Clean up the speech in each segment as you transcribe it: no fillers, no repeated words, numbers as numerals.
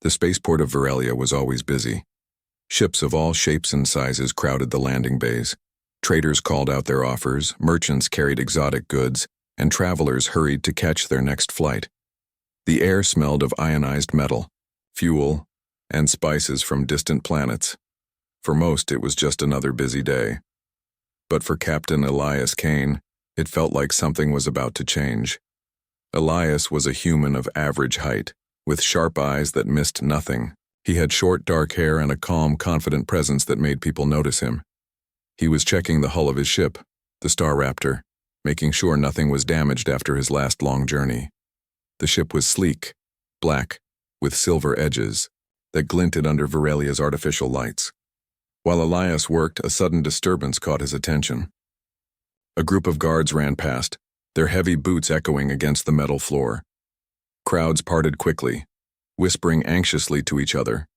The spaceport of Virelia was always busy. Ships of all shapes and sizes crowded the landing bays. Traders called out their offers, merchants carried exotic goods, and travelers hurried to catch their next flight. The air smelled of ionized metal, fuel, and spices from distant planets. For most, it was just another busy day. But for Captain Elias Kane, it felt like something was about to change. Elias was a human of average height, with sharp eyes that missed nothing. He had short, dark hair and a calm, confident presence that made people notice him. He was checking the hull of his ship, the Star Raptor, making sure nothing was damaged after his last long journey. The ship was sleek, black, with silver edges that glinted under Virelia's artificial lights. While Elias worked, a sudden disturbance caught his attention. A group of guards ran past, their heavy boots echoing against the metal floor. Crowds parted quickly, whispering anxiously to each other.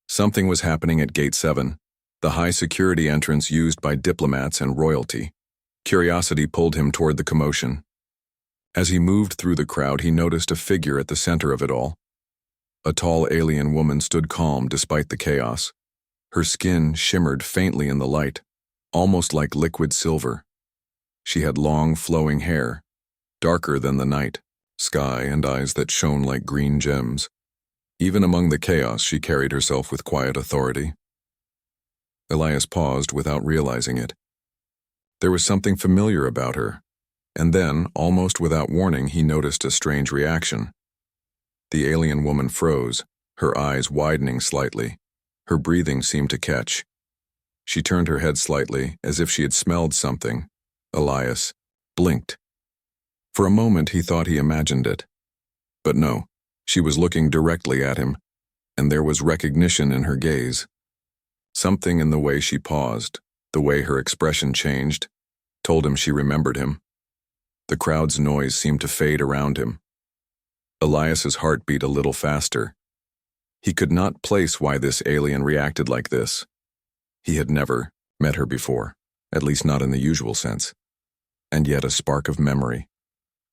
Something was happening at Gate 7, the high-security entrance used by diplomats and royalty. Curiosity pulled him toward the commotion. As he moved through the crowd, he noticed a figure at the center of it all. A tall alien woman stood calm despite the chaos. Her skin shimmered faintly in the light, almost like liquid silver. She had long, flowing hair, darker than the night sky, and eyes that shone like green gems. Even among the chaos, she carried herself with quiet authority. Elias paused without realizing it. There was something familiar about her, and then, almost without warning, he noticed a strange reaction. The alien woman froze, her eyes widening slightly. Her breathing seemed to catch. She turned her head slightly, as if she had smelled something. Elias blinked. For a moment he thought he imagined it. But no, she was looking directly at him, and there was recognition in her gaze. Something in the way she paused, the way her expression changed, told him she remembered him. The crowd's noise seemed to fade around him. Elias's heart beat a little faster. He could not place why this alien reacted like this. He had never met her before, at least not in the usual sense. And yet a spark of memory,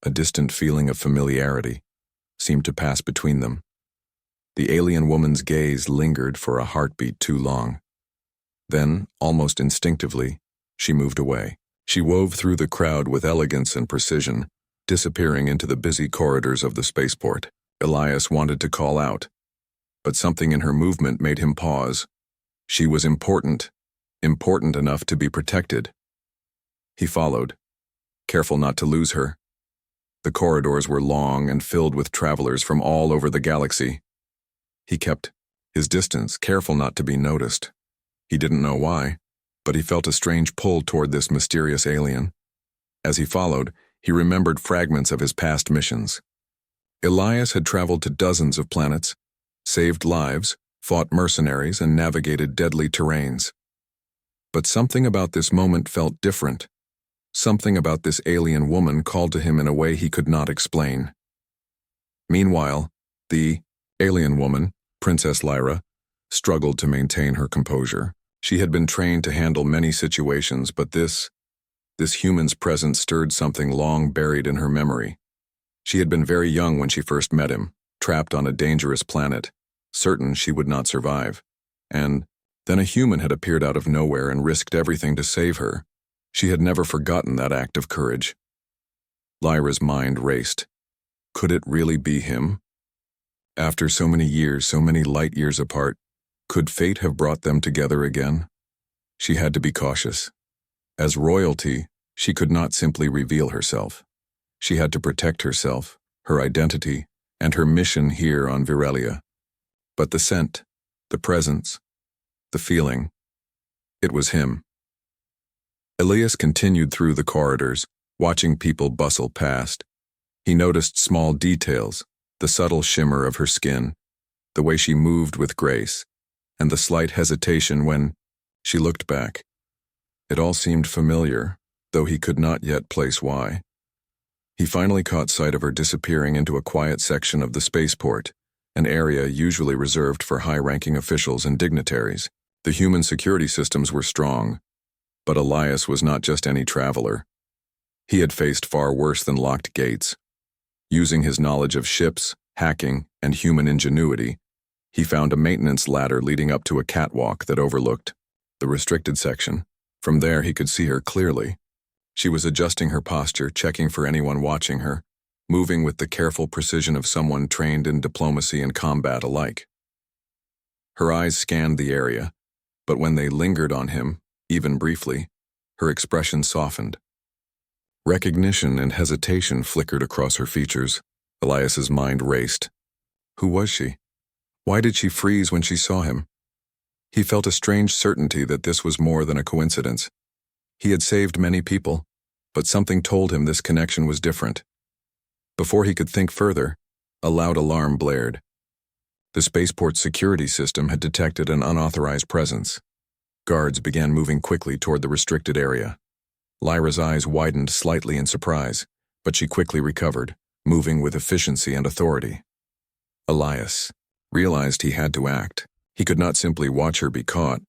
a distant feeling of familiarity, seemed to pass between them. The alien woman's gaze lingered for a heartbeat too long. Then, almost instinctively, she moved away. She wove through the crowd with elegance and precision, disappearing into the busy corridors of the spaceport. Elias wanted to call out, but something in her movement made him pause. She was important enough to be protected. He followed, careful not to lose her. The corridors were long and filled with travelers from all over the galaxy. He kept his distance, careful not to be noticed. He didn't know why, but he felt a strange pull toward this mysterious alien. As he followed, he remembered fragments of his past missions. Elias had traveled to dozens of planets, saved lives, fought mercenaries, and navigated deadly terrains. But something about this moment felt different. Something about this alien woman called to him in a way he could not explain. Meanwhile, the alien woman, Princess Lyra, struggled to maintain her composure. She had been trained to handle many situations, but this human's presence stirred something long buried in her memory. She had been very young when she first met him, trapped on a dangerous planet, certain she would not survive. And then a human had appeared out of nowhere and risked everything to save her. She had never forgotten that act of courage. Lyra's mind raced. Could it really be him? After so many years, so many light years apart, could fate have brought them together again? She had to be cautious. As royalty, she could not simply reveal herself. She had to protect herself, her identity, and her mission here on Virelia. But the scent, the presence, the feeling, it was him. Elias continued through the corridors, watching people bustle past. He noticed small details, the subtle shimmer of her skin, the way she moved with grace, and the slight hesitation when she looked back. It all seemed familiar, though he could not yet place why. He finally caught sight of her disappearing into a quiet section of the spaceport, an area usually reserved for high-ranking officials and dignitaries. The human security systems were strong, but Elias was not just any traveler. He had faced far worse than locked gates. Using his knowledge of ships, hacking, and human ingenuity, He found a maintenance ladder leading up to a catwalk that overlooked the restricted section. From there, he could see her clearly. She was adjusting her posture, checking for anyone watching her, moving with the careful precision of someone trained in diplomacy and combat alike. Her eyes scanned the area, but when they lingered on him, even briefly, her expression softened. Recognition and hesitation flickered across her features. Elias's mind raced. Who was she? Why did she freeze when she saw him? He felt a strange certainty that this was more than a coincidence. He had saved many people, but something told him this connection was different. Before he could think further, a loud alarm blared. The spaceport's security system had detected an unauthorized presence. Guards began moving quickly toward the restricted area. Lyra's eyes widened slightly in surprise, but she quickly recovered, moving with efficiency and authority. Elias realized he had to act. He could not simply watch her be caught.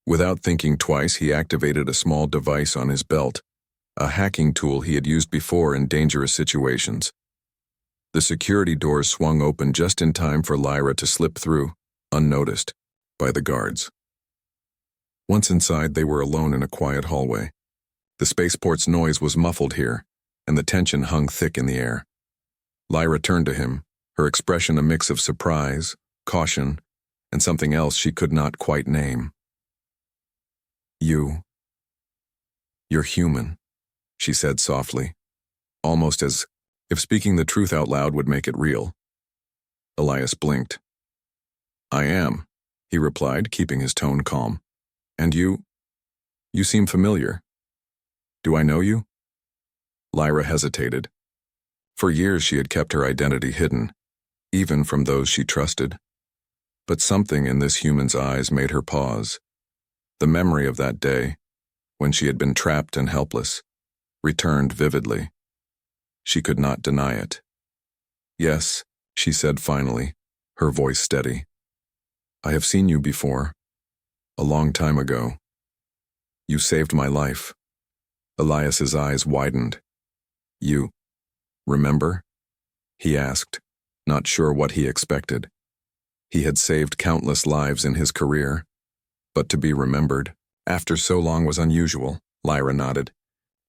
Without thinking twice, he activated a small device on his belt, a hacking tool he had used before in dangerous situations. The security doors swung open just in time for Lyra to slip through, unnoticed, by the guards. Once inside, they were alone in a quiet hallway. The spaceport's noise was muffled here, and the tension hung thick in the air. Lyra turned to him, her expression a mix of surprise, caution, and something else she could not quite name. You're human, she said softly, almost as if speaking the truth out loud would make it real. Elias blinked. I am, he replied, keeping his tone calm. And you seem familiar. Do I know you? Lyra hesitated. For years she had kept her identity hidden, even from those she trusted. But something in this human's eyes made her pause. The memory of that day, when she had been trapped and helpless, returned vividly. She could not deny it. Yes, she said finally, her voice steady. I have seen you before. A long time ago. You saved my life. Elias's eyes widened. You remember? He asked, not sure what he expected. He had saved countless lives in his career, but to be remembered after so long was unusual. Lyra nodded.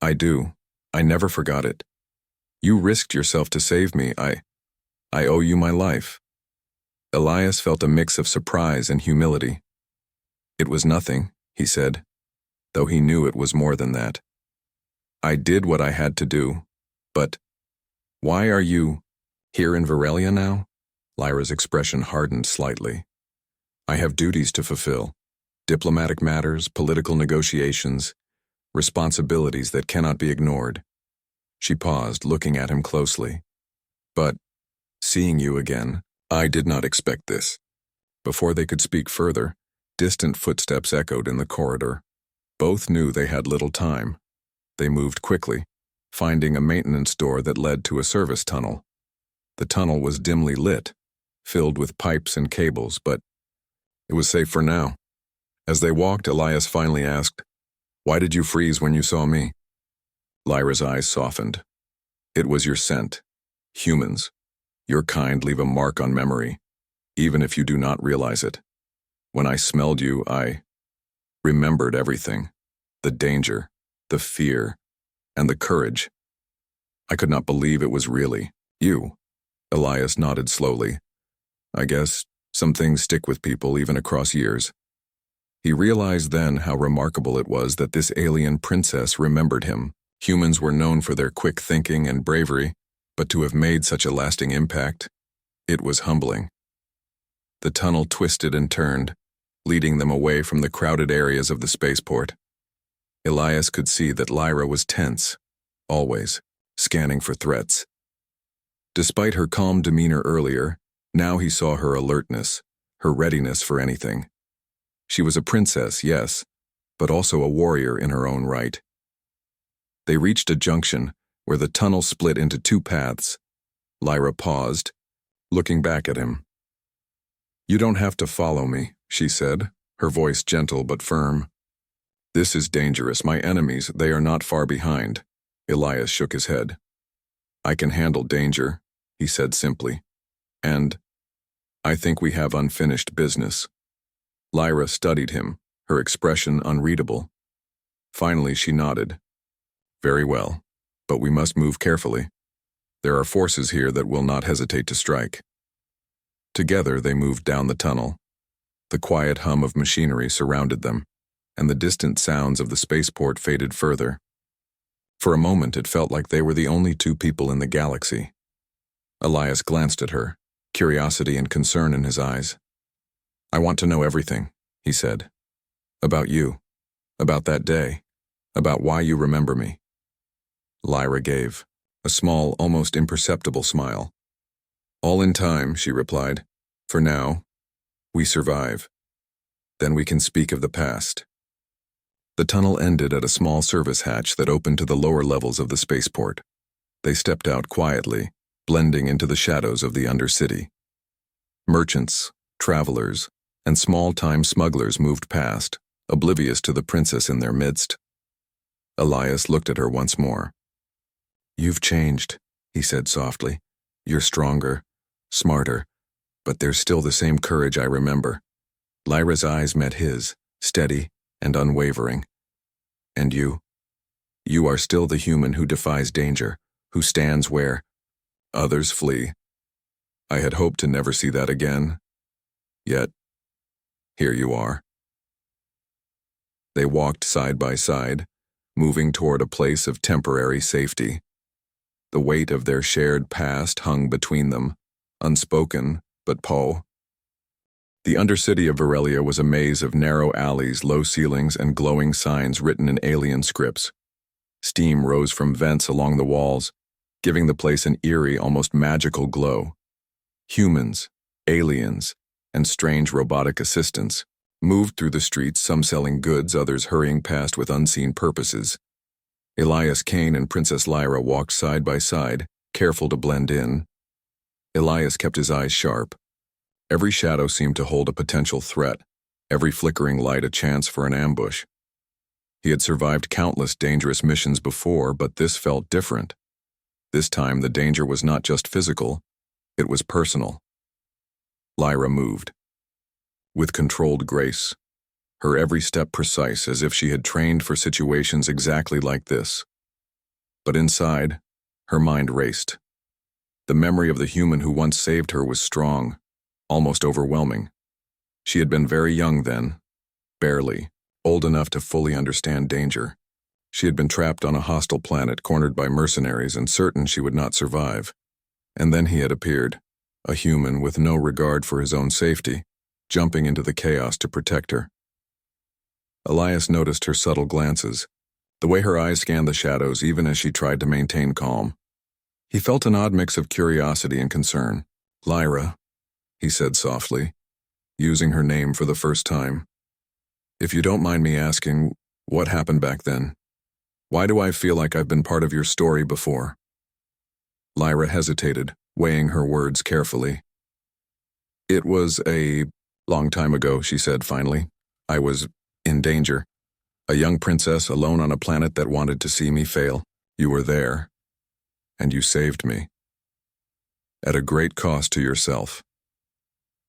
I do. I never forgot it. You risked yourself to save me. I owe you my life. Elias felt a mix of surprise and humility. It was nothing, he said, though he knew it was more than that. I did what I had to do, but why are you here in Varelia now? Lyra's expression hardened slightly. I have duties to fulfill. Diplomatic matters, political negotiations, responsibilities that cannot be ignored. She paused, looking at him closely. But, seeing you again, I did not expect this. Before they could speak further, distant footsteps echoed in the corridor. Both knew they had little time. They moved quickly, finding a maintenance door that led to a service tunnel. The tunnel was dimly lit, filled with pipes and cables, but it was safe for now. As they walked, Elias finally asked, Why did you freeze when you saw me? Lyra's eyes softened. It was your scent. Humans. Your kind leave a mark on memory, even if you do not realize it. When I smelled you, I remembered everything. The danger, the fear, and the courage. I could not believe it was really you. Elias nodded slowly. I guess some things stick with people even across years. He realized then how remarkable it was that this alien princess remembered him. Humans were known for their quick thinking and bravery, but to have made such a lasting impact, it was humbling. The tunnel twisted and turned, leading them away from the crowded areas of the spaceport. Elias could see that Lyra was tense, always, scanning for threats. Despite her calm demeanor earlier, now he saw her alertness, her readiness for anything. She was a princess, yes, but also a warrior in her own right. They reached a junction where the tunnel split into two paths. Lyra paused, looking back at him. You don't have to follow me, she said, her voice gentle but firm. This is dangerous. My enemies, they are not far behind. Elias shook his head. I can handle danger, he said simply. And I think we have unfinished business. Lyra studied him, her expression unreadable. Finally, she nodded. Very well, but we must move carefully. There are forces here that will not hesitate to strike. Together, they moved down the tunnel. The quiet hum of machinery surrounded them, and the distant sounds of the spaceport faded further. For a moment, it felt like they were the only two people in the galaxy. Elias glanced at her, curiosity and concern in his eyes. I want to know everything, he said. About you, about that day, about why you remember me. Lyra gave a small, almost imperceptible smile. All in time, she replied. For now, we survive. Then we can speak of the past. The tunnel ended at a small service hatch that opened to the lower levels of the spaceport. They stepped out quietly, blending into the shadows of the undercity. Merchants, travelers, and small-time smugglers moved past, oblivious to the princess in their midst. Elias looked at her once more. You've changed, he said softly. You're stronger, smarter, but there's still the same courage I remember. Lyra's eyes met his, steady and unwavering. And you? You are still the human who defies danger, who stands where others flee. I had hoped to never see that again. Yet, here you are. They walked side by side, moving toward a place of temporary safety. The weight of their shared past hung between them, unspoken, but Poe. The undercity of Verelia was a maze of narrow alleys, low ceilings, and glowing signs written in alien scripts. Steam rose from vents along the walls, giving the place an eerie, almost magical glow. Humans, aliens, and strange robotic assistants moved through the streets, some selling goods, others hurrying past with unseen purposes. Elias Kane and Princess Lyra walked side by side, careful to blend in. Elias kept his eyes sharp. Every shadow seemed to hold a potential threat, every flickering light a chance for an ambush. He had survived countless dangerous missions before, but this felt different. This time the danger was not just physical, it was personal. Lyra moved. With controlled grace, her every step precise as if she had trained for situations exactly like this. But inside, her mind raced. The memory of the human who once saved her was strong, almost overwhelming. She had been very young then, barely, old enough to fully understand danger. She had been trapped on a hostile planet, cornered by mercenaries, and certain she would not survive. And then he had appeared, a human with no regard for his own safety, jumping into the chaos to protect her. Elias noticed her subtle glances, the way her eyes scanned the shadows even as she tried to maintain calm. He felt an odd mix of curiosity and concern. Lyra, he said softly, using her name for the first time. If you don't mind me asking, what happened back then? Why do I feel like I've been part of your story before? Lyra hesitated, weighing her words carefully. It was a long time ago, she said finally. I was in danger. A young princess alone on a planet that wanted to see me fail. You were there, and you saved me. At a great cost to yourself.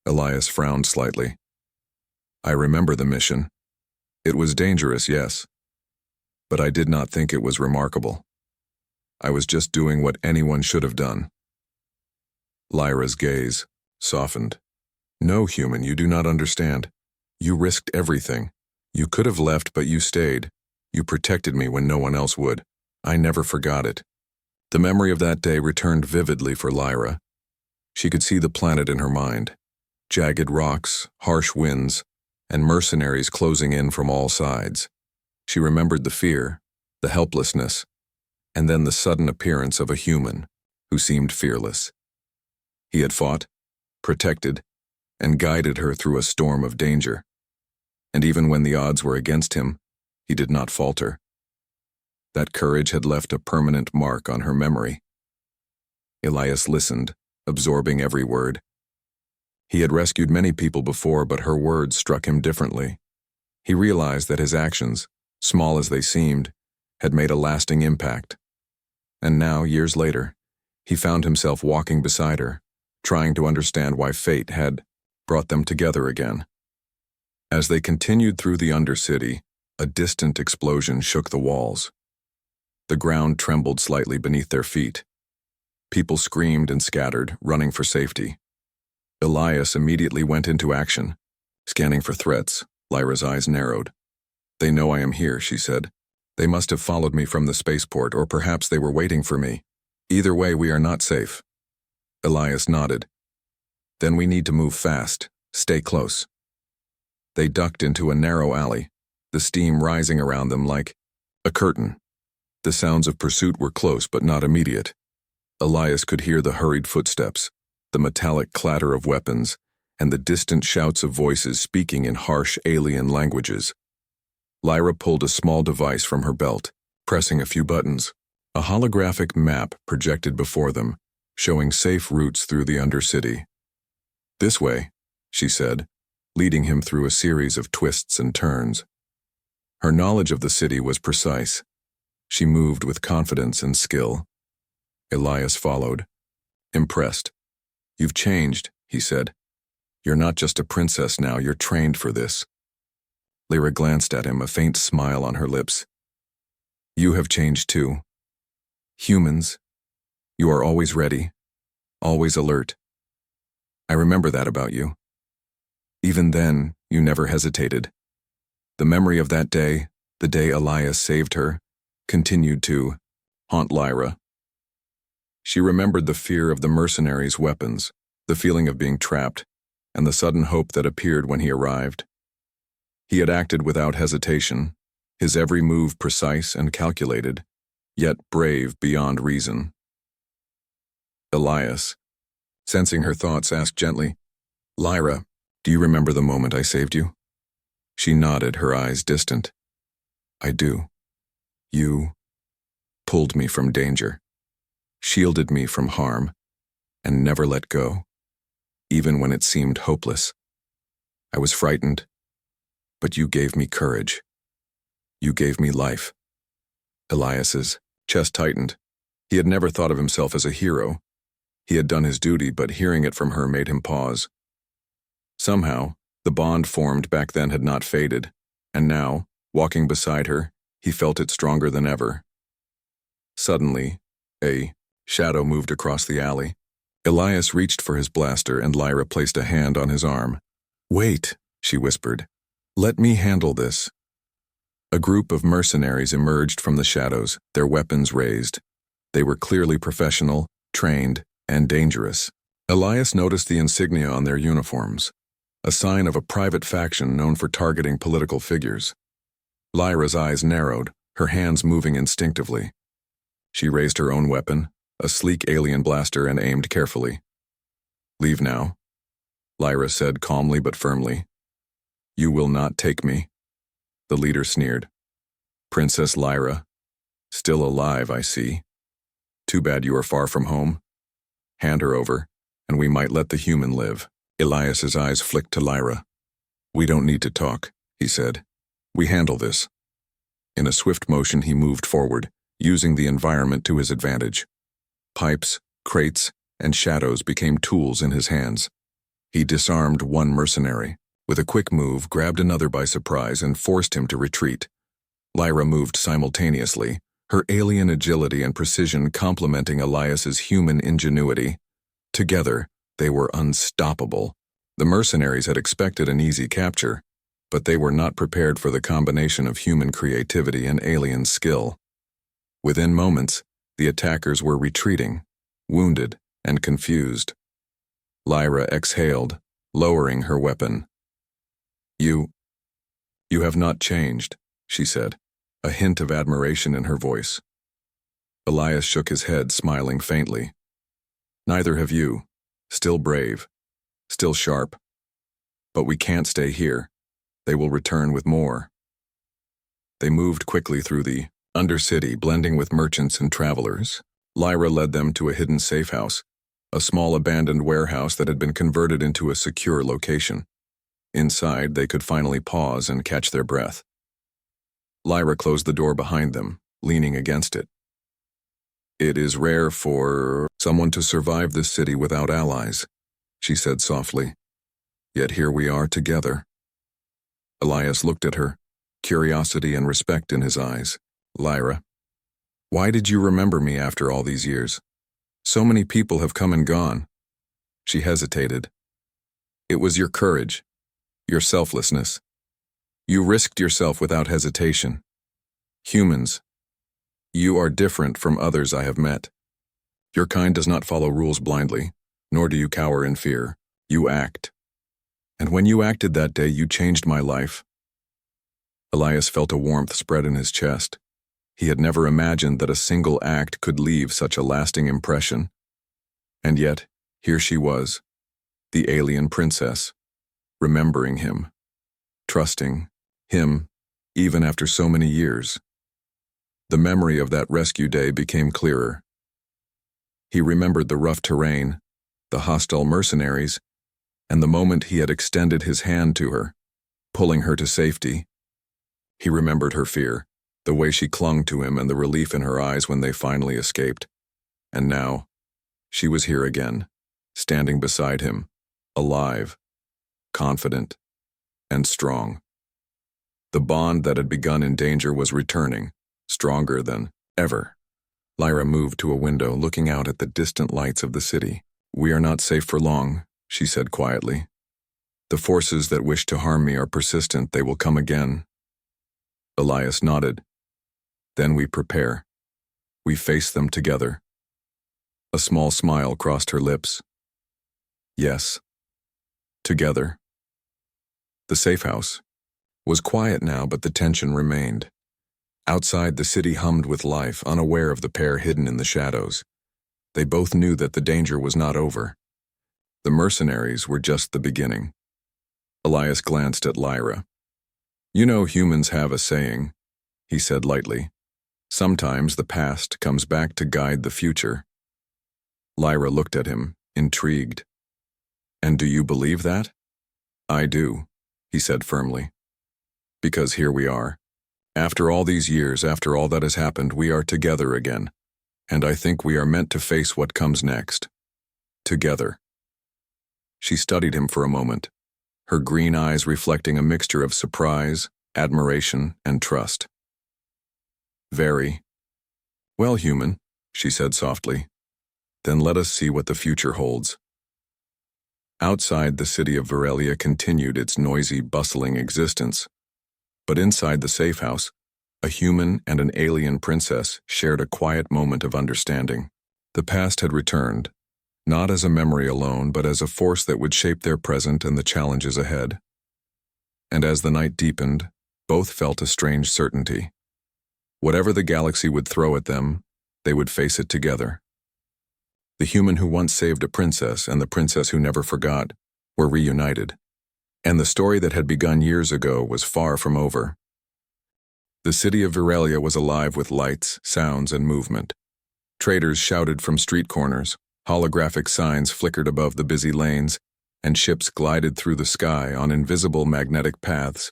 Elias frowned slightly. I remember the mission. It was dangerous, yes, but I did not think it was remarkable. I was just doing what anyone should have done. Lyra's gaze softened. No, human, you do not understand. You risked everything. You could have left, but you stayed. You protected me when no one else would. I never forgot it. The memory of that day returned vividly for Lyra. She could see the planet in her mind. Jagged rocks, harsh winds, and mercenaries closing in from all sides. She remembered the fear, the helplessness, and then the sudden appearance of a human who seemed fearless. He had fought, protected, and guided her through a storm of danger. And even when the odds were against him, he did not falter. That courage had left a permanent mark on her memory. Elias listened, absorbing every word. He had rescued many people before, but her words struck him differently. He realized that his actions, small as they seemed, had made a lasting impact. And now, years later, he found himself walking beside her, trying to understand why fate had brought them together again. As they continued through the Undercity, a distant explosion shook the walls. The ground trembled slightly beneath their feet. People screamed and scattered, running for safety. Elias immediately went into action, scanning for threats. Lyra's eyes narrowed. "They know I am here," she said. "They must have followed me from the spaceport, or perhaps they were waiting for me. Either way, we are not safe." Elias nodded. "Then we need to move fast. Stay close." They ducked into a narrow alley, the steam rising around them like a curtain. The sounds of pursuit were close but not immediate. Elias could hear the hurried footsteps, the metallic clatter of weapons, and the distant shouts of voices speaking in harsh alien languages. Lyra pulled a small device from her belt, pressing a few buttons. A holographic map projected before them, showing safe routes through the Undercity. "This way," she said, leading him through a series of twists and turns. Her knowledge of the city was precise. She moved with confidence and skill. Elias followed, impressed. "You've changed," he said. "You're not just a princess now, you're trained for this." Lyra glanced at him, a faint smile on her lips. "You have changed too. Humans, you are always ready, always alert. I remember that about you. Even then, you never hesitated." The memory of that day, the day Elias saved her, continued to haunt Lyra. She remembered the fear of the mercenaries' weapons, the feeling of being trapped, and the sudden hope that appeared when he arrived. He had acted without hesitation, his every move precise and calculated, yet brave beyond reason. Elias, sensing her thoughts, asked gently, "Lyra, do you remember the moment I saved you?" She nodded, her eyes distant. "I do. You pulled me from danger, shielded me from harm, and never let go, even when it seemed hopeless. I was frightened, but you gave me courage. You gave me life." Elias's chest tightened. He had never thought of himself as a hero. He had done his duty, but hearing it from her made him pause. Somehow, the bond formed back then had not faded, and now, walking beside her, he felt it stronger than ever. Suddenly, a shadow moved across the alley. Elias reached for his blaster and Lyra placed a hand on his arm. "Wait," she whispered. "Let me handle this." A group of mercenaries emerged from the shadows, their weapons raised. They were clearly professional, trained, and dangerous. Elias noticed the insignia on their uniforms, a sign of a private faction known for targeting political figures. Lyra's eyes narrowed, her hands moving instinctively. She raised her own weapon, a sleek alien blaster, and aimed carefully. "Leave now," Lyra said calmly but firmly. "You will not take me." The leader sneered. "Princess Lyra, still alive, I see. Too bad you are far from home. Hand her over, and we might let the human live." Elias's eyes flicked to Lyra. "We don't need to talk," he said. "We handle this." In a swift motion he moved forward, using the environment to his advantage. Pipes, crates, and shadows became tools in his hands. He disarmed one mercenary. With a quick move, grabbed another by surprise and forced him to retreat. Lyra moved simultaneously, her alien agility and precision complementing Elias's human ingenuity. Together, they were unstoppable. The mercenaries had expected an easy capture, but they were not prepared for the combination of human creativity and alien skill. Within moments, the attackers were retreating, wounded and confused. Lyra exhaled, lowering her weapon. You have not changed," she said, a hint of admiration in her voice. Elias shook his head, smiling faintly. "Neither have you. Still brave. Still sharp. But we can't stay here. They will return with more." They moved quickly through the Undercity, blending with merchants and travelers. Lyra led them to a hidden safe house, a small abandoned warehouse that had been converted into a secure location. Inside, they could finally pause and catch their breath. Lyra closed the door behind them, leaning against it. "It is rare for someone to survive this city without allies," she said softly. Yet here we are together. Elias looked at her, curiosity and respect in his eyes. Lyra, why did you remember me after all these years? So many people have come and gone. She hesitated. It was your courage, your selflessness. You risked yourself without hesitation. Humans, you are different from others I have met. Your kind does not follow rules blindly, nor do you cower in fear. You act. And when you acted that day, you changed my life. Elias felt a warmth spread in his chest. He had never imagined that a single act could leave such a lasting impression. And yet, here she was, the alien princess, remembering him, trusting him, even after so many years. The memory of that rescue day became clearer. He remembered the rough terrain, the hostile mercenaries, and the moment he had extended his hand to her, pulling her to safety. He remembered her fear, the way she clung to him and the relief in her eyes when they finally escaped. And now, she was here again, standing beside him, alive, confident, and strong. The bond that had begun in danger was returning, stronger than ever. Lyra moved to a window, looking out at the distant lights of the city. We are not safe for long, she said quietly. The forces that wish to harm me are persistent. They will come again. Elias nodded. Then we prepare. We face them together. A small smile crossed her lips. Yes. Together. The safe house was quiet now, but the tension remained. Outside, the city hummed with life, unaware of the pair hidden in the shadows. They both knew that the danger was not over. The mercenaries were just the beginning. Elias glanced at Lyra. You know, humans have a saying, he said lightly. Sometimes the past comes back to guide the future. Lyra looked at him, intrigued. And do you believe that? I do, he said firmly. Because here we are. After all these years, after all that has happened, we are together again. And I think we are meant to face what comes next. Together. She studied him for a moment, her green eyes reflecting a mixture of surprise, admiration, and trust. Very. Well, human, she said softly. Then let us see what the future holds. Outside, the city of Verelia continued its noisy, bustling existence. But inside the safe house, a human and an alien princess shared a quiet moment of understanding. The past had returned, not as a memory alone, but as a force that would shape their present and the challenges ahead. And as the night deepened, both felt a strange certainty. Whatever the galaxy would throw at them, they would face it together. The human who once saved a princess and the princess who never forgot were reunited. And the story that had begun years ago was far from over. The city of Verelia was alive with lights, sounds, and movement. Traders shouted from street corners, holographic signs flickered above the busy lanes, and ships glided through the sky on invisible magnetic paths.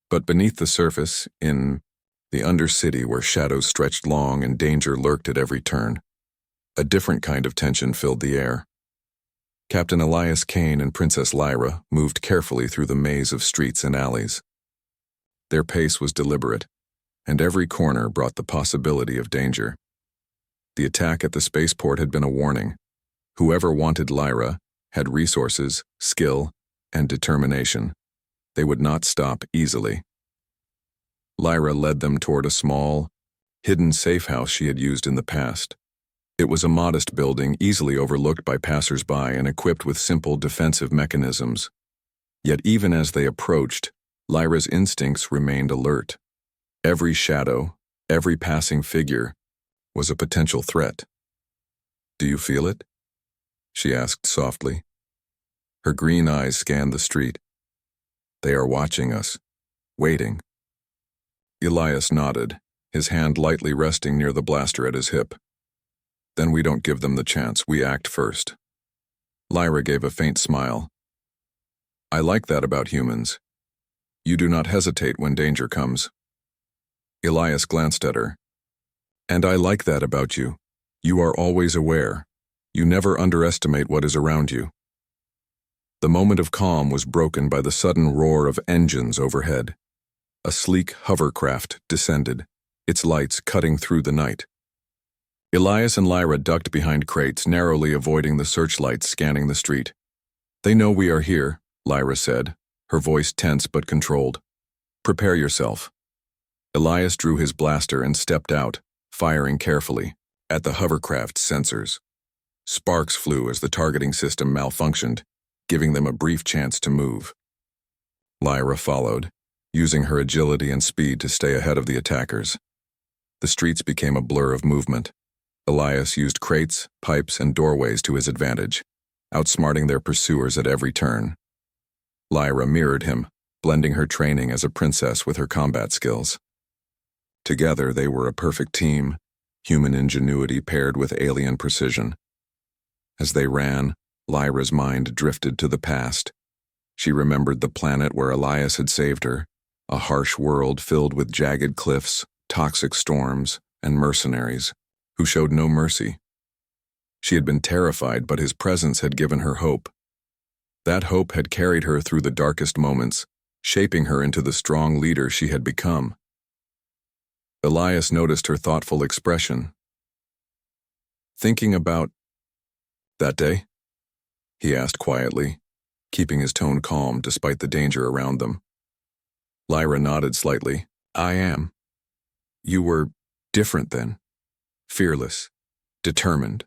But beneath the surface, in the undercity where shadows stretched long and danger lurked at every turn, a different kind of tension filled the air. Captain Elias Kane and Princess Lyra moved carefully through the maze of streets and alleys. Their pace was deliberate, and every corner brought the possibility of danger. The attack at the spaceport had been a warning. Whoever wanted Lyra had resources, skill, and determination. They would not stop easily. Lyra led them toward a small, hidden safe house she had used in the past. It was a modest building, easily overlooked by passers-by and equipped with simple defensive mechanisms. Yet even as they approached, Lyra's instincts remained alert. Every shadow, every passing figure, was a potential threat. Do you feel it? She asked softly. Her green eyes scanned the street. They are watching us, waiting. Elias nodded, his hand lightly resting near the blaster at his hip. Then we don't give them the chance, we act first. Lyra gave a faint smile. I like that about humans. You do not hesitate when danger comes. Elias glanced at her. And I like that about you. You are always aware. You never underestimate what is around you. The moment of calm was broken by the sudden roar of engines overhead. A sleek hovercraft descended, its lights cutting through the night. Elias and Lyra ducked behind crates, narrowly avoiding the searchlights scanning the street. "They know we are here," Lyra said, her voice tense but controlled. "Prepare yourself." Elias drew his blaster and stepped out, firing carefully, at the hovercraft's sensors. Sparks flew as the targeting system malfunctioned, giving them a brief chance to move. Lyra followed, using her agility and speed to stay ahead of the attackers. The streets became a blur of movement. Elias used crates, pipes, and doorways to his advantage, outsmarting their pursuers at every turn. Lyra mirrored him, blending her training as a princess with her combat skills. Together, they were a perfect team, human ingenuity paired with alien precision. As they ran, Lyra's mind drifted to the past. She remembered the planet where Elias had saved her, a harsh world filled with jagged cliffs, toxic storms, and mercenaries who showed no mercy. She had been terrified, but his presence had given her hope. That hope had carried her through the darkest moments, shaping her into the strong leader she had become. Elias noticed her thoughtful expression. "Thinking about that day?" he asked quietly, keeping his tone calm despite the danger around them. Lyra nodded slightly. "I am. You were different then. Fearless, determined.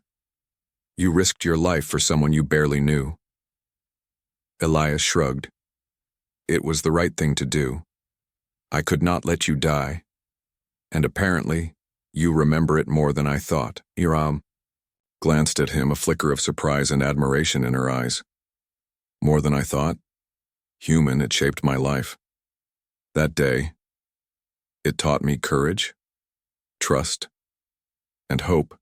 You risked your life for someone you barely knew." Elias shrugged. "It was the right thing to do. I could not let you die. And apparently, you remember it more than I thought." Iram glanced at him, a flicker of surprise and admiration in her eyes. "More than I thought? Human, it shaped my life. That day, it taught me courage, trust, and hope.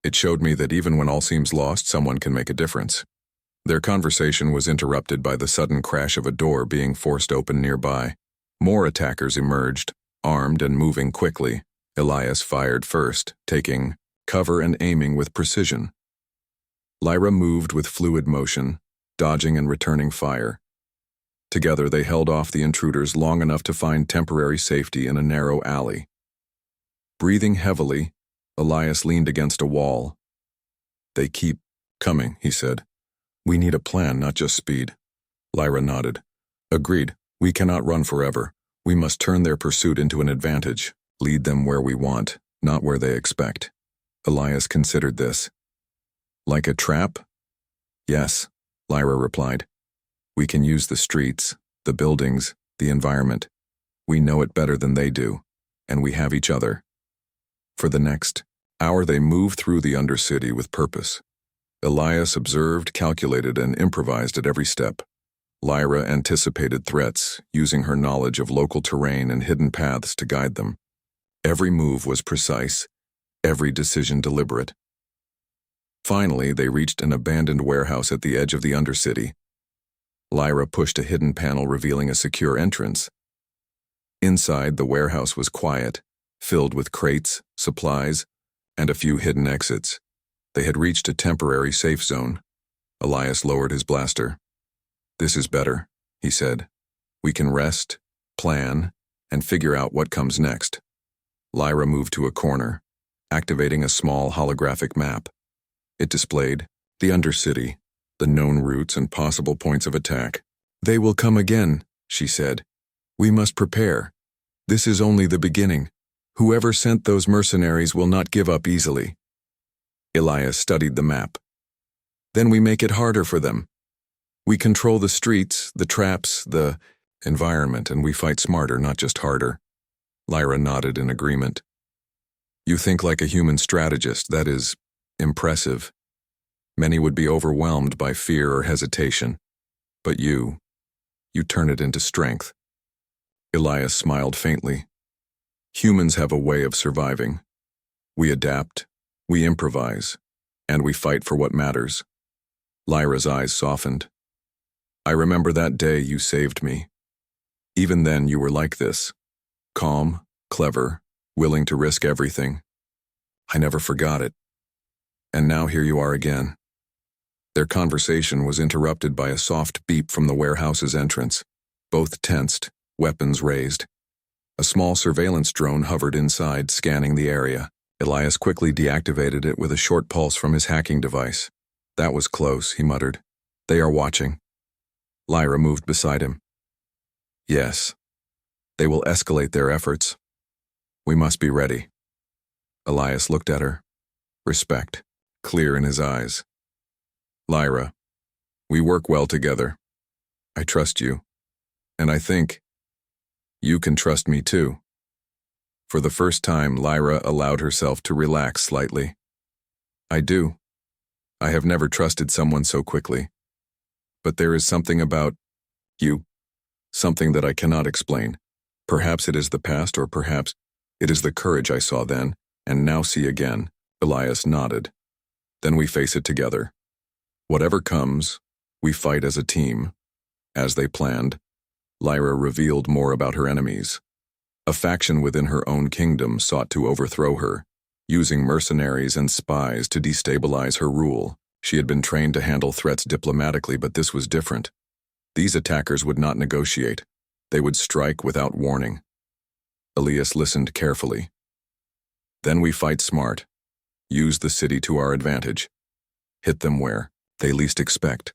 It showed me that even when all seems lost, someone can make a difference." Their conversation was interrupted by the sudden crash of a door being forced open nearby. More attackers emerged, armed and moving quickly. Elias fired first, taking cover and aiming with precision. Lyra moved with fluid motion, dodging and returning fire. Together they held off the intruders long enough to find temporary safety in a narrow alley. Breathing heavily, Elias leaned against a wall. "They keep coming," he said. "We need a plan, not just speed." Lyra nodded. "Agreed. We cannot run forever. We must turn their pursuit into an advantage, lead them where we want, not where they expect." Elias considered this. "Like a trap?" "Yes," Lyra replied. "We can use the streets, the buildings, the environment. We know it better than they do, and we have each other." For the next hour they moved through the Undercity with purpose. Elias observed, calculated, and improvised at every step. Lyra anticipated threats, using her knowledge of local terrain and hidden paths to guide them. Every move was precise, every decision deliberate. Finally, they reached an abandoned warehouse at the edge of the Undercity. Lyra pushed a hidden panel revealing a secure entrance. Inside, the warehouse was quiet, filled with crates, supplies, and a few hidden exits. They had reached a temporary safe zone. Elias lowered his blaster. "This is better," he said. "We can rest, plan, and figure out what comes next." Lyra moved to a corner, activating a small holographic map. It displayed the Undercity, the known routes and possible points of attack. "They will come again," she said. "We must prepare. This is only the beginning. Whoever sent those mercenaries will not give up easily." Elias studied the map. "Then we make it harder for them. We control the streets, the traps, the environment, and we fight smarter, not just harder." Lyra nodded in agreement. "You think like a human strategist. That is impressive. Many would be overwhelmed by fear or hesitation. But you turn it into strength." Elias smiled faintly. "Humans have a way of surviving. We adapt, we improvise, and we fight for what matters." Lyra's eyes softened. "I remember that day you saved me. Even then you were like this. Calm, clever, willing to risk everything. I never forgot it. And now here you are again." Their conversation was interrupted by a soft beep from the warehouse's entrance. Both tensed, weapons raised. A small surveillance drone hovered inside, scanning the area. Elias quickly deactivated it with a short pulse from his hacking device. That was close, he muttered. They are watching. Lyra moved beside him. Yes. They will escalate their efforts. We must be ready. Elias looked at her. Respect, clear in his eyes. Lyra, we work well together. I trust you. And I think you can trust me too. For the first time, Lyra allowed herself to relax slightly. I do. I have never trusted someone so quickly. But there is something about you, something that I cannot explain. Perhaps it is the past, or perhaps it is the courage I saw then, and now see again. Elias nodded. Then we face it together. Whatever comes, we fight as a team. As they planned, Lyra revealed more about her enemies. A faction within her own kingdom sought to overthrow her, using mercenaries and spies to destabilize her rule. She had been trained to handle threats diplomatically, but this was different. These attackers would not negotiate. They would strike without warning. Elias listened carefully. Then we fight smart. Use the city to our advantage. Hit them where they least expect.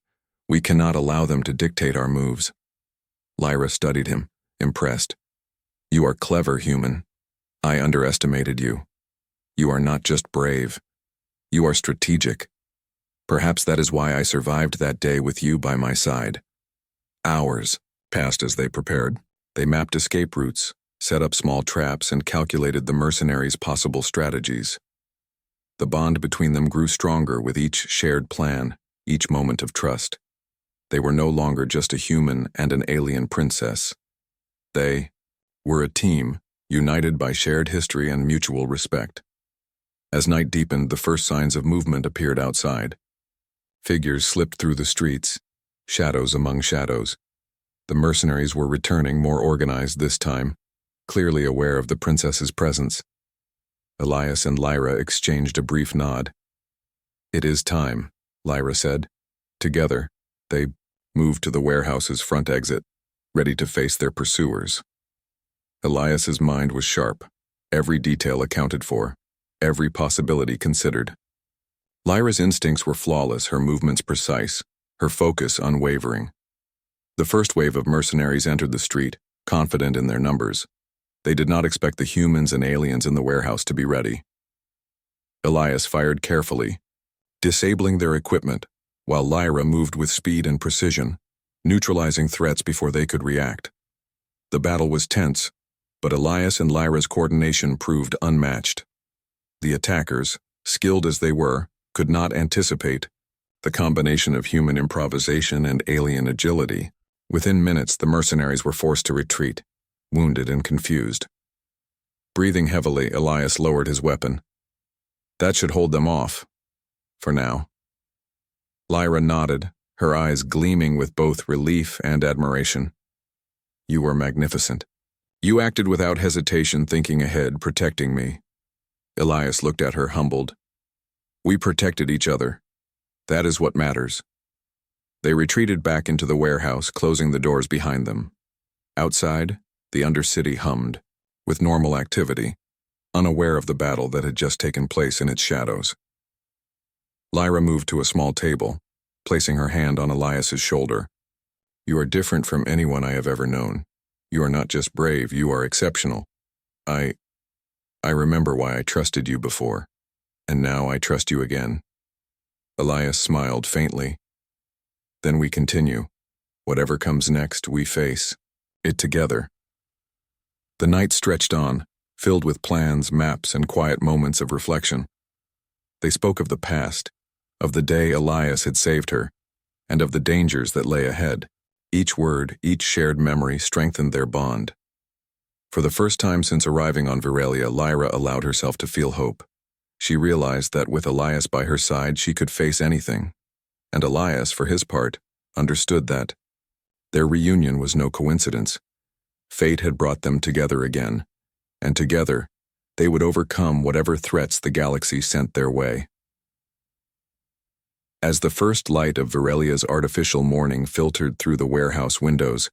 We cannot allow them to dictate our moves. Lyra studied him, impressed. You are clever, human. I underestimated you. You are not just brave. You are strategic. Perhaps that is why I survived that day with you by my side. Hours passed as they prepared. They mapped escape routes, set up small traps, and calculated the mercenaries' possible strategies. The bond between them grew stronger with each shared plan, each moment of trust. They were no longer just a human and an alien princess. They were a team, united by shared history and mutual respect. As night deepened, the first signs of movement appeared outside. Figures slipped through the streets, shadows among shadows. The mercenaries were returning, more organized this time, clearly aware of the princess's presence. Elias and Lyra exchanged a brief nod. It is time, Lyra said. Together, they moved to the warehouse's front exit, ready to face their pursuers. Elias's mind was sharp, every detail accounted for, every possibility considered. Lyra's instincts were flawless, her movements precise, her focus unwavering. The first wave of mercenaries entered the street, confident in their numbers. They did not expect the humans and aliens in the warehouse to be ready. Elias fired carefully, disabling their equipment, while Lyra moved with speed and precision, neutralizing threats before they could react. The battle was tense, but Elias and Lyra's coordination proved unmatched. The attackers, skilled as they were, could not anticipate the combination of human improvisation and alien agility. Within minutes, the mercenaries were forced to retreat, wounded and confused. Breathing heavily, Elias lowered his weapon. That should hold them off, for now. Lyra nodded, her eyes gleaming with both relief and admiration. You were magnificent. You acted without hesitation, thinking ahead, protecting me. Elias looked at her, humbled. We protected each other. That is what matters. They retreated back into the warehouse, closing the doors behind them. Outside, the Undercity hummed, with normal activity, unaware of the battle that had just taken place in its shadows. Lyra moved to a small table, placing her hand on Elias's shoulder. You are different from anyone I have ever known. You are not just brave, you are exceptional. I remember why I trusted you before, and now I trust you again. Elias smiled faintly. Then we continue. Whatever comes next, we face it together. The night stretched on, filled with plans, maps, and quiet moments of reflection. They spoke of the past, of the day Elias had saved her, and of the dangers that lay ahead. Each word, each shared memory strengthened their bond. For the first time since arriving on Veralia, Lyra allowed herself to feel hope. She realized that with Elias by her side, she could face anything. And Elias, for his part, understood that their reunion was no coincidence. Fate had brought them together again, and together, they would overcome whatever threats the galaxy sent their way. As the first light of Virelia's artificial morning filtered through the warehouse windows,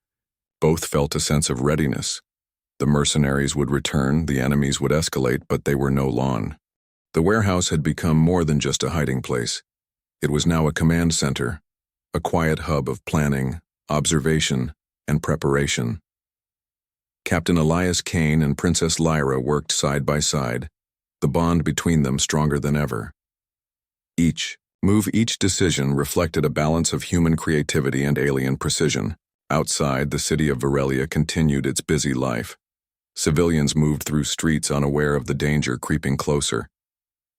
both felt a sense of readiness. The mercenaries would return, the enemies would escalate, but they were no lawn. The warehouse had become more than just a hiding place. It was now a command center, a quiet hub of planning, observation, and preparation. Captain Elias Kane and Princess Lyra worked side by side, the bond between them stronger than ever. Each decision reflected a balance of human creativity and alien precision. Outside, the city of Virelia continued its busy life. Civilians moved through streets unaware of the danger creeping closer.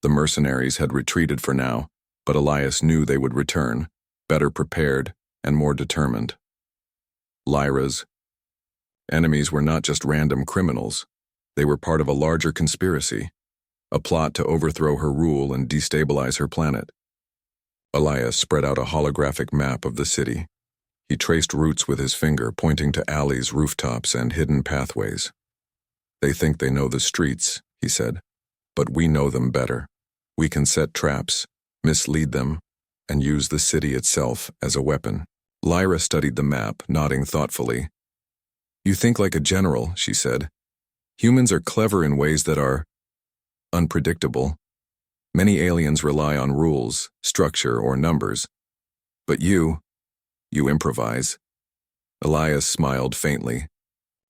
The mercenaries had retreated for now, but Elias knew they would return, better prepared and more determined. Lyra's enemies were not just random criminals. They were part of a larger conspiracy, a plot to overthrow her rule and destabilize her planet. Elias spread out a holographic map of the city. He traced routes with his finger, pointing to alleys, rooftops, and hidden pathways. "They think they know the streets," he said, "but we know them better. We can set traps, mislead them, and use the city itself as a weapon." Lyra studied the map, nodding thoughtfully. "You think like a general," she said. "Humans are clever in ways that are unpredictable. Many aliens rely on rules, structure, or numbers. But you improvise." Elias smiled faintly.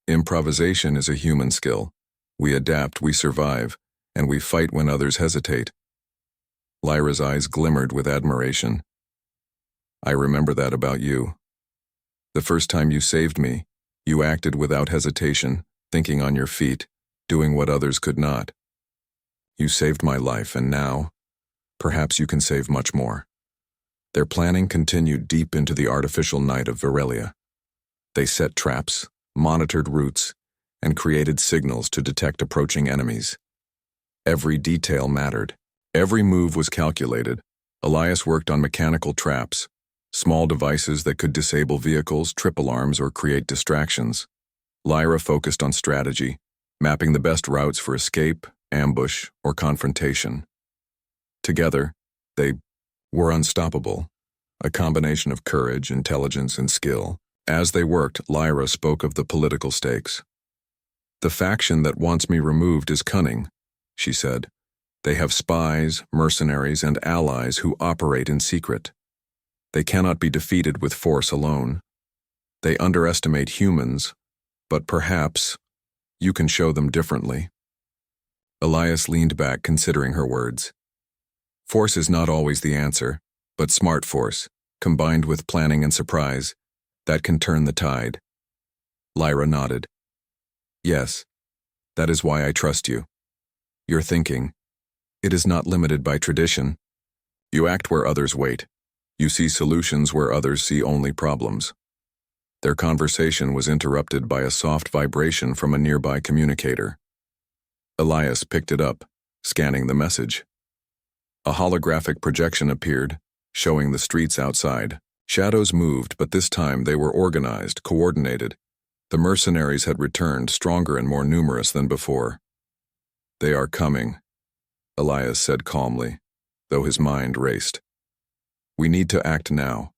"Improvisation is a human skill. We adapt, we survive, and we fight when others hesitate." Lyra's eyes glimmered with admiration. "I remember that about you. The first time you saved me, you acted without hesitation, thinking on your feet, doing what others could not. You saved my life, and now, perhaps you can save much more." Their planning continued deep into the artificial night of Virelia. They set traps, monitored routes, and created signals to detect approaching enemies. Every detail mattered. Every move was calculated. Elias worked on mechanical traps, small devices that could disable vehicles, trip alarms, or create distractions. Lyra focused on strategy, mapping the best routes for escape, ambush, or confrontation. Together, they were unstoppable, a combination of courage, intelligence, and skill. As they worked, Lyra spoke of the political stakes. "The faction that wants me removed is cunning," she said. "They have spies, mercenaries, and allies who operate in secret. They cannot be defeated with force alone. They underestimate humans, but perhaps you can show them differently." Elias leaned back, considering her words. Force is not always the answer, but smart force, combined with planning and surprise, that can turn the tide. Lyra nodded. "Yes, that is why I trust you. Your thinking, it is not limited by tradition. You act where others wait. You see solutions where others see only problems." Their conversation was interrupted by a soft vibration from a nearby communicator. Elias picked it up, scanning the message. A holographic projection appeared, showing the streets outside. Shadows moved, but this time they were organized, coordinated. The mercenaries had returned, stronger and more numerous than before. "They are coming," Elias said calmly, though his mind raced. "We need to act now."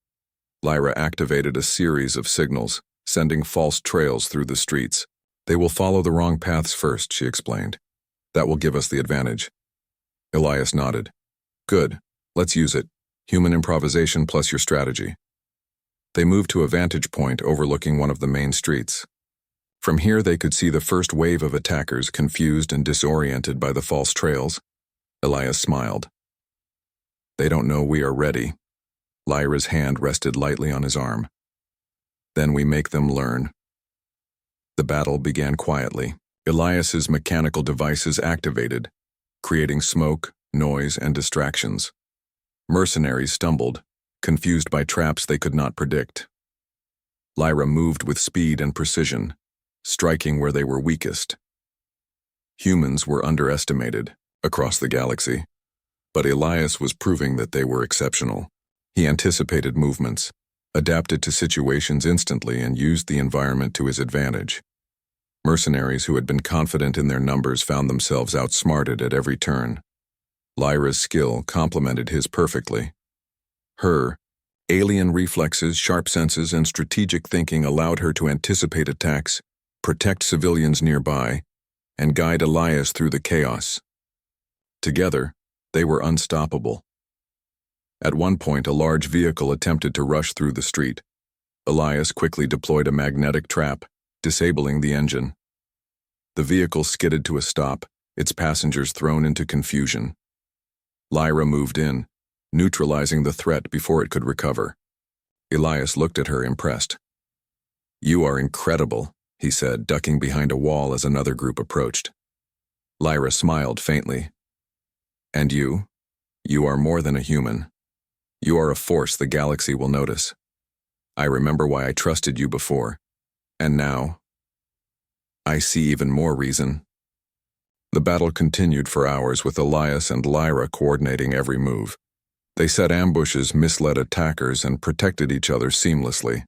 Lyra activated a series of signals, sending false trails through the streets. "They will follow the wrong paths first," she explained. "That will give us the advantage." Elias nodded. "Good, let's use it. Human improvisation plus your strategy." They moved to a vantage point overlooking one of the main streets. From here they could see the first wave of attackers, confused and disoriented by the false trails. Elias smiled. "They don't know we are ready." Lyra's hand rested lightly on his arm. "Then we make them learn." The battle began quietly. Elias's mechanical devices activated, creating smoke, noise, and distractions. Mercenaries stumbled, confused by traps they could not predict. Lyra moved with speed and precision, striking where they were weakest. Humans were underestimated across the galaxy, but Elias was proving that they were exceptional. He anticipated movements, adapted to situations instantly, and used the environment to his advantage. Mercenaries who had been confident in their numbers found themselves outsmarted at every turn. Lyra's skill complemented his perfectly. Her alien reflexes, sharp senses, and strategic thinking allowed her to anticipate attacks, protect civilians nearby, and guide Elias through the chaos. Together, they were unstoppable. At one point, a large vehicle attempted to rush through the street. Elias quickly deployed a magnetic trap, disabling the engine. The vehicle skidded to a stop, its passengers thrown into confusion. Lyra moved in, neutralizing the threat before it could recover. Elias looked at her, impressed. "You are incredible," he said, ducking behind a wall as another group approached. Lyra smiled faintly. "And you? You are more than a human. You are a force the galaxy will notice. I remember why I trusted you before. And now, I see even more reason." The battle continued for hours, with Elias and Lyra coordinating every move. They set ambushes, misled attackers, and protected each other seamlessly.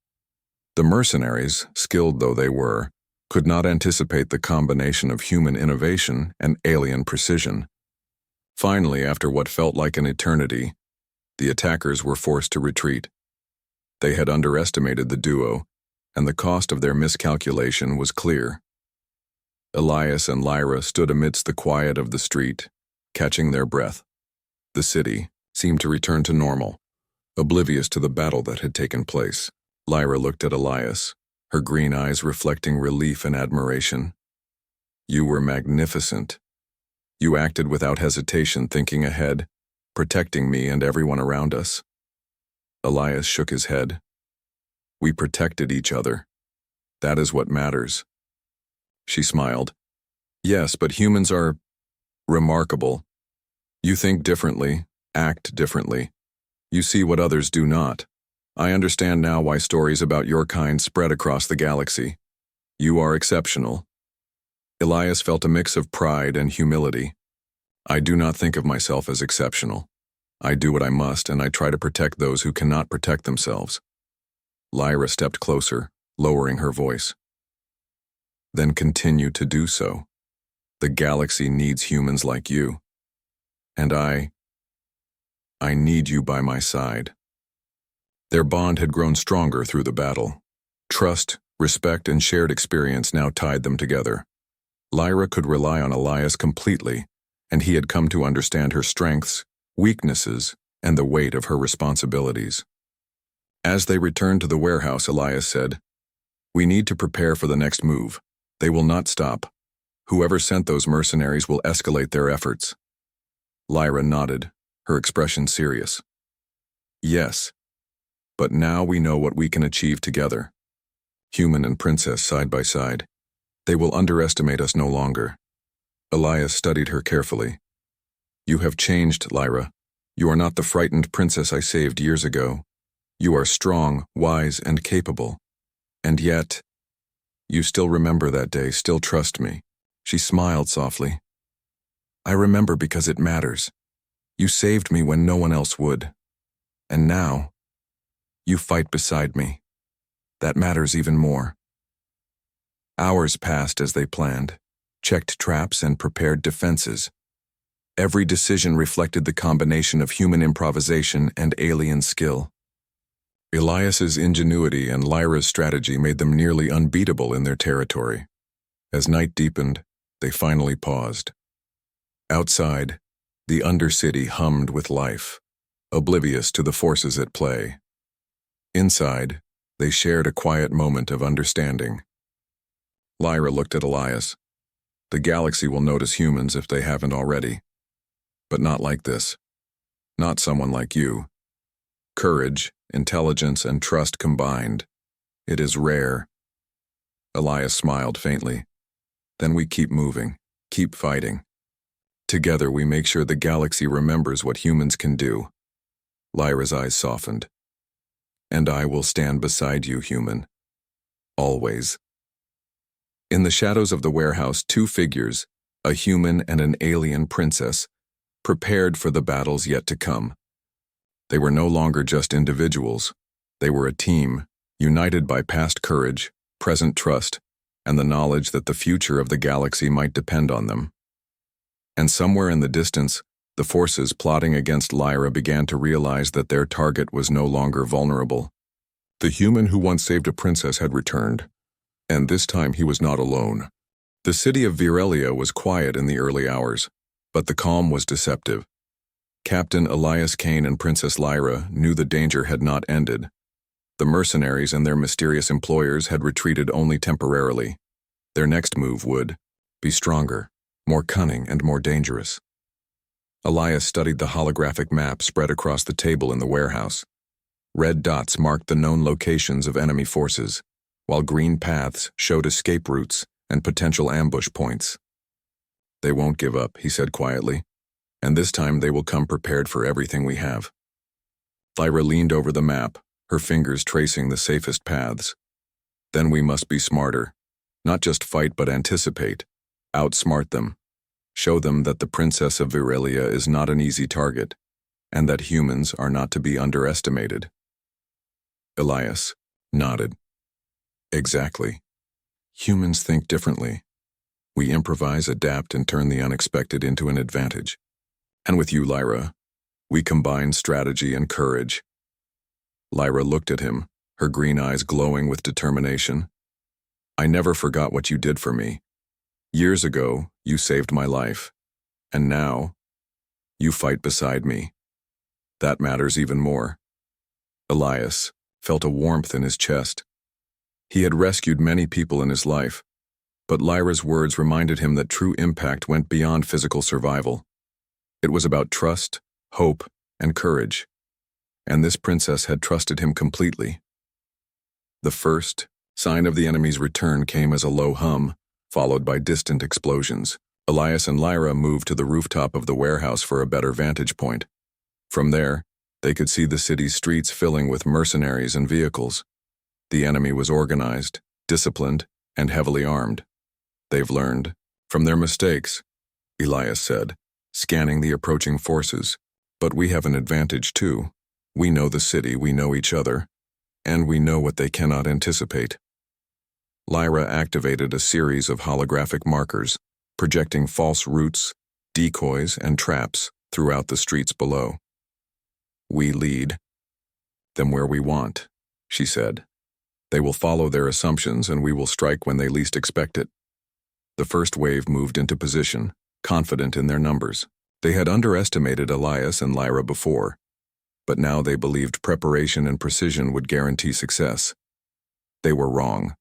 The mercenaries, skilled though they were, could not anticipate the combination of human innovation and alien precision. Finally, after what felt like an eternity, the attackers were forced to retreat. They had underestimated the duo, and the cost of their miscalculation was clear. Elias and Lyra stood amidst the quiet of the street, catching their breath. The city seemed to return to normal, oblivious to the battle that had taken place. Lyra looked at Elias, her green eyes reflecting relief and admiration. "You were magnificent. You acted without hesitation, thinking ahead, protecting me and everyone around us." Elias shook his head. "We protected each other. That is what matters." She smiled. "Yes, but humans are remarkable. You think differently, act differently. You see what others do not. I understand now why stories about your kind spread across the galaxy. You are exceptional." Elias felt a mix of pride and humility. "I do not think of myself as exceptional. I do what I must, and I try to protect those who cannot protect themselves." Lyra stepped closer, lowering her voice. "Then continue to do so. The galaxy needs humans like you. And I need you by my side." Their bond had grown stronger through the battle. Trust, respect, and shared experience now tied them together. Lyra could rely on Elias completely, and he had come to understand her strengths, weaknesses, and the weight of her responsibilities. As they returned to the warehouse, Elias said, "We need to prepare for the next move. They will not stop. Whoever sent those mercenaries will escalate their efforts." Lyra nodded, her expression serious. "Yes, but now we know what we can achieve together. Human and princess side by side. They will underestimate us no longer." Elias studied her carefully. "You have changed, Lyra. You are not the frightened princess I saved years ago. You are strong, wise, and capable. And yet, you still remember that day, still trust me." She smiled softly. "I remember because it matters. You saved me when no one else would. And now, you fight beside me. That matters even more." Hours passed as they planned, checked traps and prepared defenses. Every decision reflected the combination of human improvisation and alien skill. Elias's ingenuity and Lyra's strategy made them nearly unbeatable in their territory. As night deepened, they finally paused. Outside, the Undercity hummed with life, oblivious to the forces at play. Inside, they shared a quiet moment of understanding. Lyra looked at Elias. "The galaxy will notice humans if they haven't already. But not like this. Not someone like you. Courage, intelligence, and trust combined. It is rare." Elias smiled faintly. "Then we keep moving, keep fighting. Together we make sure the galaxy remembers what humans can do." Lyra's eyes softened. "And I will stand beside you, human. Always." In the shadows of the warehouse, two figures, a human and an alien princess, prepared for the battles yet to come. They were no longer just individuals. They were a team, united by past courage, present trust, and the knowledge that the future of the galaxy might depend on them. And somewhere in the distance, The forces plotting against Lyra began to realize that their target was no longer vulnerable. The human who once saved a princess had returned, and this time he was not alone. The city of Virelia was quiet in the early hours, but the calm was deceptive. Captain Elias Kane and Princess Lyra knew the danger had not ended. The mercenaries and their mysterious employers had retreated only temporarily. Their next move would be stronger, more cunning, and more dangerous. Elias studied the holographic map spread across the table in the warehouse. Red dots marked the known locations of enemy forces, while green paths showed escape routes and potential ambush points. "They won't give up," he said quietly, "and this time they will come prepared for everything we have." Lyra leaned over the map, her fingers tracing the safest paths. "Then we must be smarter. Not just fight but anticipate. Outsmart them. Show them that the Princess of Virelia is not an easy target, and that humans are not to be underestimated." Elias nodded. "Exactly. Humans think differently. We improvise, adapt, and turn the unexpected into an advantage. And with you, Lyra, we combine strategy and courage." Lyra looked at him, her green eyes glowing with determination. "I never forgot what you did for me. Years ago, you saved my life. And now, you fight beside me. That matters even more." Elias felt a warmth in his chest. He had rescued many people in his life, but Lyra's words reminded him that true impact went beyond physical survival. It was about trust, hope, and courage. And this princess had trusted him completely. The first sign of the enemy's return came as a low hum, followed by distant explosions. Elias and Lyra moved to the rooftop of the warehouse for a better vantage point. From there, they could see the city's streets filling with mercenaries and vehicles. The enemy was organized, disciplined, and heavily armed. "They've learned from their mistakes," Elias said, scanning the approaching forces. "But we have an advantage too. We know the city, we know each other, and we know what they cannot anticipate." Lyra activated a series of holographic markers, projecting false routes, decoys, and traps throughout the streets below. "We lead them where we want," she said. "They will follow their assumptions and we will strike when they least expect it." The first wave moved into position, confident in their numbers. They had underestimated Elias and Lyra before, but now they believed preparation and precision would guarantee success. They were wrong.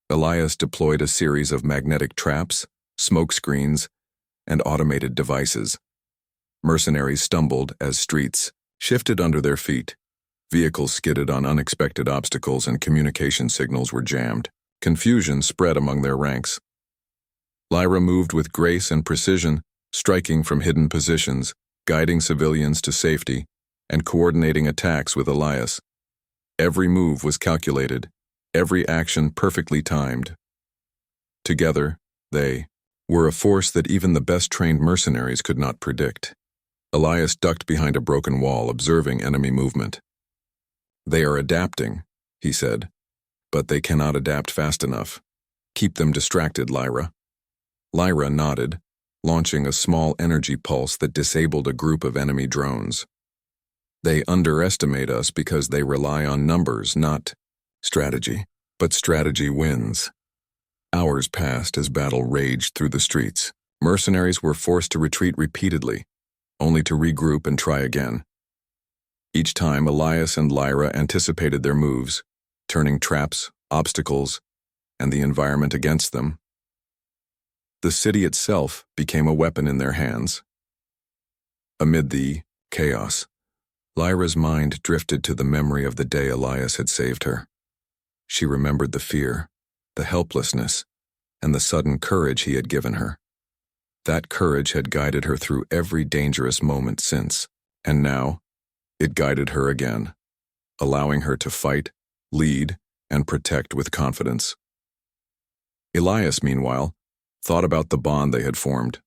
Elias deployed a series of magnetic traps, smoke screens, and automated devices. Mercenaries stumbled as streets shifted under their feet. Vehicles skidded on unexpected obstacles and communication signals were jammed. Confusion spread among their ranks. Lyra moved with grace and precision, striking from hidden positions, guiding civilians to safety, and coordinating attacks with Elias. Every move was calculated, every action perfectly timed. Together, they were a force that even the best-trained mercenaries could not predict. Elias ducked behind a broken wall, observing enemy movement. "They are adapting," he said, "but they cannot adapt fast enough. Keep them distracted, Lyra." Lyra nodded, launching a small energy pulse that disabled a group of enemy drones. "They underestimate us because they rely on numbers, not strategy. But strategy wins." Hours passed as battle raged through the streets. Mercenaries were forced to retreat repeatedly, only to regroup and try again. Each time, Elias and Lyra anticipated their moves, turning traps, obstacles, and the environment against them. The city itself became a weapon in their hands. Amid the chaos, Lyra's mind drifted to the memory of the day Elias had saved her. She remembered the fear, the helplessness, and the sudden courage he had given her. That courage had guided her through every dangerous moment since, and now, it guided her again, allowing her to fight, lead, and protect with confidence. Elias, meanwhile, thought about the bond they had formed.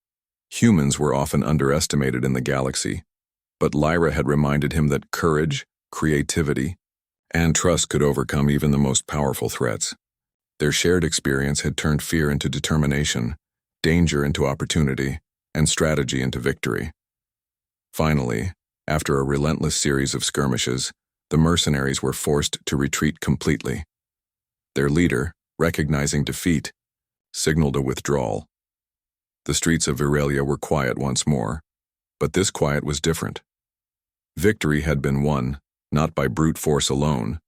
Humans were often underestimated in the galaxy, but Lyra had reminded him that courage, creativity, and trust could overcome even the most powerful threats. Their shared experience had turned fear into determination, danger into opportunity, and strategy into victory. Finally, after a relentless series of skirmishes, the mercenaries were forced to retreat completely. Their leader, recognizing defeat, signaled a withdrawal. The streets of Veralia were quiet once more, but this quiet was different. Victory had been won, not by brute force alone,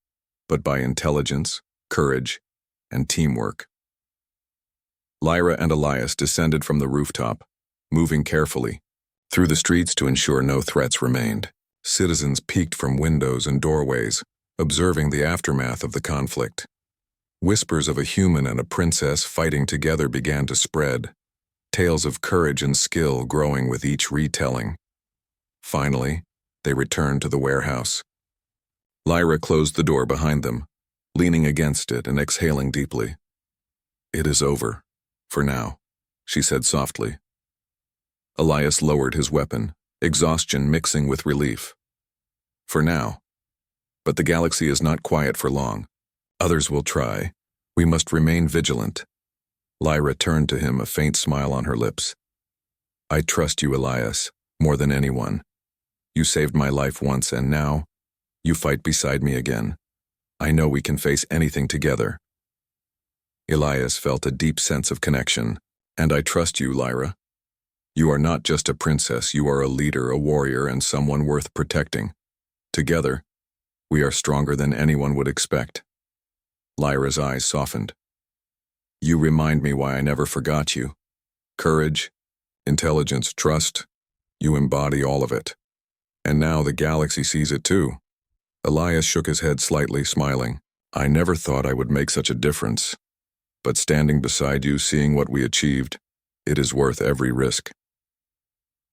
but by intelligence, courage, and teamwork. Lyra and Elias descended from the rooftop, moving carefully through the streets to ensure no threats remained. Citizens peeked from windows and doorways, observing the aftermath of the conflict. Whispers of a human and a princess fighting together began to spread, tales of courage and skill growing with each retelling. Finally, they returned to the warehouse. Lyra closed the door behind them, leaning against it and exhaling deeply. "It is over, for now," she said softly. Elias lowered his weapon, exhaustion mixing with relief. "For now. But the galaxy is not quiet for long. Others will try. We must remain vigilant." Lyra turned to him, a faint smile on her lips. "I trust you, Elias, more than anyone. You saved my life once, and now, you fight beside me again. I know we can face anything together." Elias felt a deep sense of connection. "And I trust you, Lyra. You are not just a princess, you are a leader, a warrior, and someone worth protecting. Together, we are stronger than anyone would expect." Lyra's eyes softened. "You remind me why I never forgot you. Courage, intelligence, trust, you embody all of it. And now the galaxy sees it too." Elias shook his head slightly, smiling. "I never thought I would make such a difference. But standing beside you, seeing what we achieved, it is worth every risk."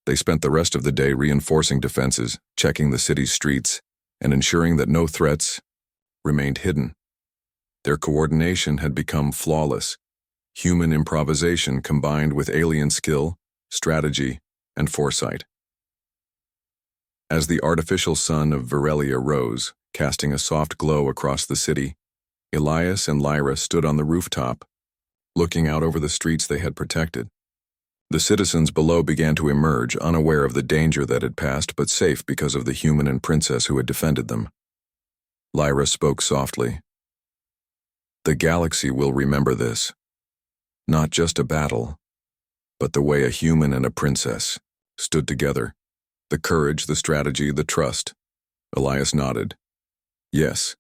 They spent the rest of the day reinforcing defenses, checking the city's streets, and ensuring that no threats remained hidden. Their coordination had become flawless, human improvisation combined with alien skill, strategy, and foresight. As the artificial sun of Veralia rose, casting a soft glow across the city, Elias and Lyra stood on the rooftop, looking out over the streets they had protected. The citizens below began to emerge, unaware of the danger that had passed, but safe because of the human and princess who had defended them. Lyra spoke softly. "The galaxy will remember this. Not just a battle, but the way a human and a princess stood together. The courage, the strategy, the trust." Elias nodded. "Yes,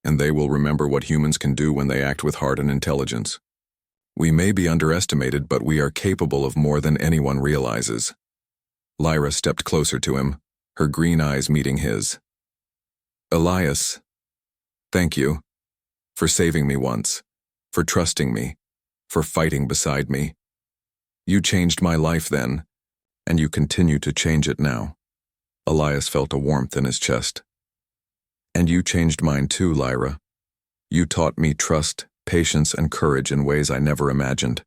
and they will remember what humans can do when they act with heart and intelligence. We may be underestimated, but we are capable of more than anyone realizes." Lyra stepped closer to him, her green eyes meeting his. "Elias, thank you. For saving me once. For trusting me. For fighting beside me. You changed my life then, and you continue to change it now." Elias felt a warmth in his chest. "And you changed mine too, Lyra. You taught me trust, patience, and courage in ways I never imagined.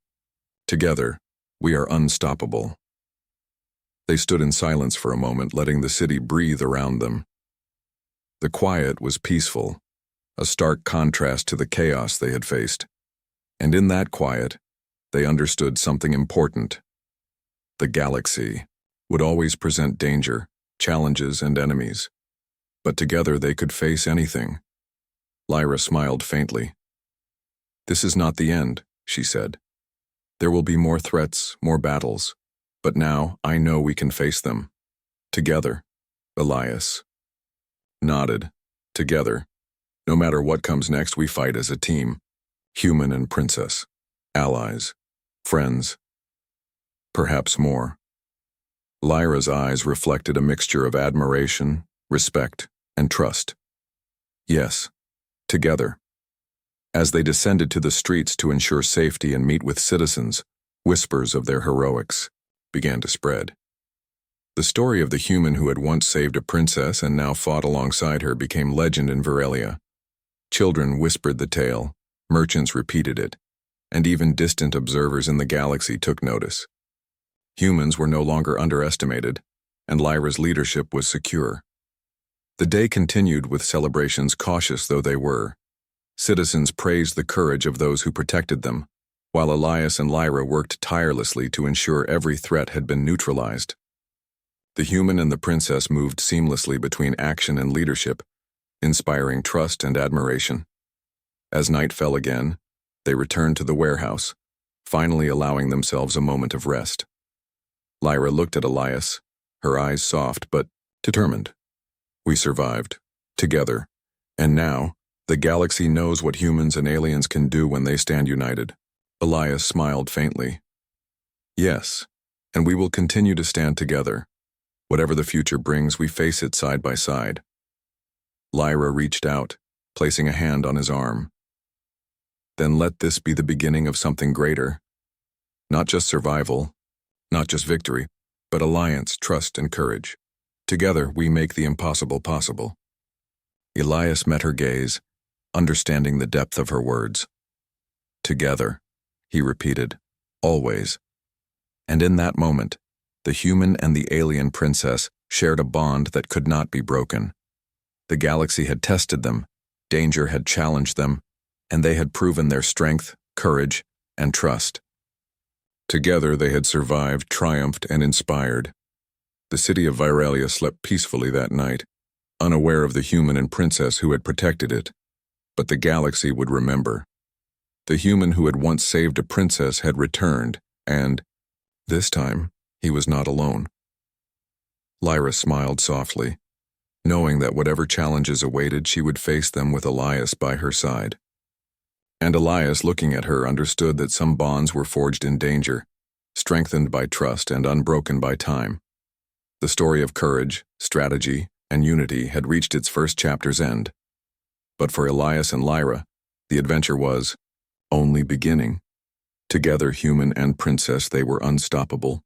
Together, we are unstoppable." They stood in silence for a moment, letting the city breathe around them. The quiet was peaceful, a stark contrast to the chaos they had faced. And in that quiet, they understood something important. The galaxy would always present danger, challenges, and enemies. But together they could face anything. Lyra smiled faintly. "This is not the end," she said. "There will be more threats, more battles. But now I know we can face them. Together." Elias nodded. "Together. No matter what comes next, we fight as a team. Human and princess. Allies. Friends. Perhaps more." Lyra's eyes reflected a mixture of admiration, respect, and trust. "Yes, together." As they descended to the streets to ensure safety and meet with citizens, whispers of their heroics began to spread. The story of the human who had once saved a princess and now fought alongside her became legend in Veralia. Children whispered the tale, merchants repeated it, and even distant observers in the galaxy took notice. Humans were no longer underestimated, and Lyra's leadership was secure. The day continued with celebrations, cautious though they were. Citizens praised the courage of those who protected them, while Elias and Lyra worked tirelessly to ensure every threat had been neutralized. The human and the princess moved seamlessly between action and leadership, inspiring trust and admiration. As night fell again, they returned to the warehouse, finally allowing themselves a moment of rest. Lyra looked at Elias, her eyes soft but determined. We survived, together, and now, the galaxy knows what humans and aliens can do when they stand united. Elias smiled faintly. Yes, and we will continue to stand together. Whatever the future brings, we face it side by side. Lyra reached out, placing a hand on his arm. Then let this be the beginning of something greater. Not just survival, not just victory, but alliance, trust, and courage. Together, we make the impossible possible. Elias met her gaze, understanding the depth of her words. Together, he repeated, always. And in that moment, the human and the alien princess shared a bond that could not be broken. The galaxy had tested them, danger had challenged them, and they had proven their strength, courage, and trust. Together they had survived, triumphed, and inspired. The city of Viralia slept peacefully that night, unaware of the human and princess who had protected it. But the galaxy would remember. The human who had once saved a princess had returned, and, this time, he was not alone. Lyra smiled softly, knowing that whatever challenges awaited, she would face them with Elias by her side. And Elias, looking at her, understood that some bonds were forged in danger, strengthened by trust and unbroken by time. The story of courage, strategy, and unity had reached its first chapter's end. But for Elias and Lyra, the adventure was only beginning. Together, human and princess, they were unstoppable.